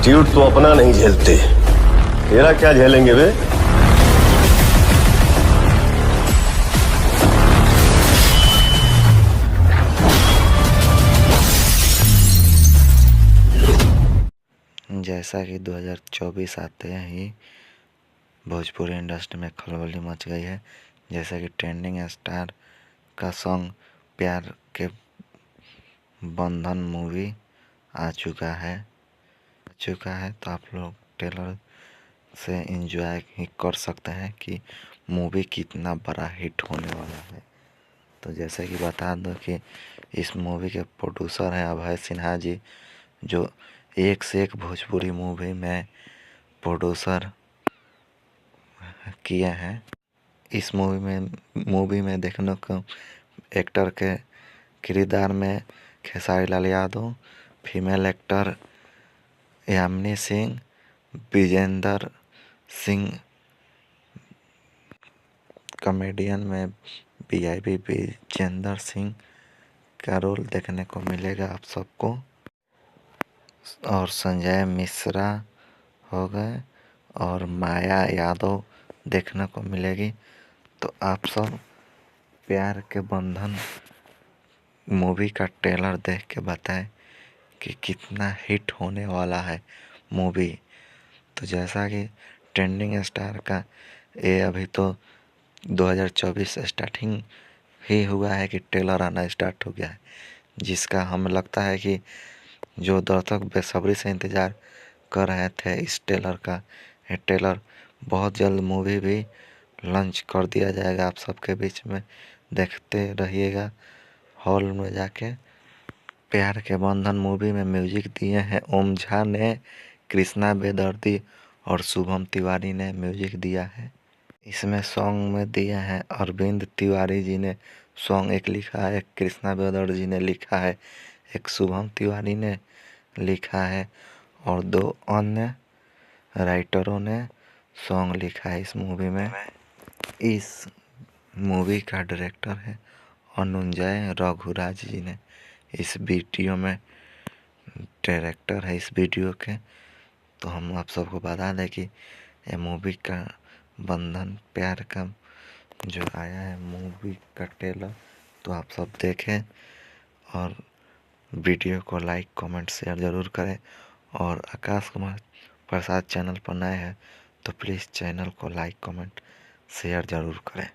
Attitude तो अपना नहीं झेलते, तेरा क्या झेलेंगे वे। जैसा कि 2024 आते ही भोजपुरी इंडस्ट्री में खलबली मच गई है। जैसा कि ट्रेंडिंग स्टार का सॉन्ग प्यार के बंधन मूवी आ चुका है तो आप लोग ट्रेलर से एंजॉय ही कर सकते हैं कि मूवी कितना बड़ा हिट होने वाला है। तो जैसे कि बता दो कि इस मूवी के प्रोड्यूसर हैं अभय सिन्हा जी, जो एक से एक भोजपुरी मूवी में प्रोड्यूसर किए हैं। इस मूवी में देखने को एक्टर के किरदार में Khesari Lal Yadav, female actor Yamini Singh, Vijendra Singh, comedian में वीआईपी विजेंद्र सिंह का रोल देखने को मिलेगा आप सबको, और संजय मिश्रा हो गए और माया यादव देखने को मिलेगी। तो आप सब प्यार के बंधन मूवी का ट्रेलर देख के बताएं कि कितना हिट होने वाला है मूवी। तो जैसा कि ट्रेंडिंग स्टार का ये अभी तो 2024 स्टार्टिंग ही हुआ है कि ट्रेलर आना स्टार्ट हो गया है, जिसका हमें लगता है कि जो दर्शक बेसब्री से इंतज़ार कर रहे थे इस ट्रेलर का, ये ट्रेलर बहुत जल्द मूवी भी लॉन्च कर दिया जाएगा आप सबके बीच में। देखते रहिएगा हॉल में जाके। प्यार के बंधन मूवी में म्यूजिक दिए हैं ओम झा ने, कृष्णा बेदर्दी और शुभम तिवारी ने म्यूजिक दिया है। इसमें सॉन्ग में दिए हैं अरविंद तिवारी जी ने सॉन्ग एक लिखा है, कृष्णा बेदर्दी जी ने लिखा है, एक शुभम तिवारी ने लिखा है और 2 अन्य राइटरों ने सॉन्ग लिखा है इस मूवी में। इस मूवी का डायरेक्टर है अनुजय रघुराज जी ने इस वीडियो में डायरेक्टर है इस वीडियो के। तो हम आप सबको बता दें कि ये मूवी का बंधन प्यार का जो आया है मूवी का ट्रेलर, तो आप सब देखें और वीडियो को लाइक कमेंट शेयर ज़रूर करें। और आकाश कुमार प्रसाद चैनल पर नए हैं तो प्लीज़ चैनल को लाइक कमेंट शेयर ज़रूर करें।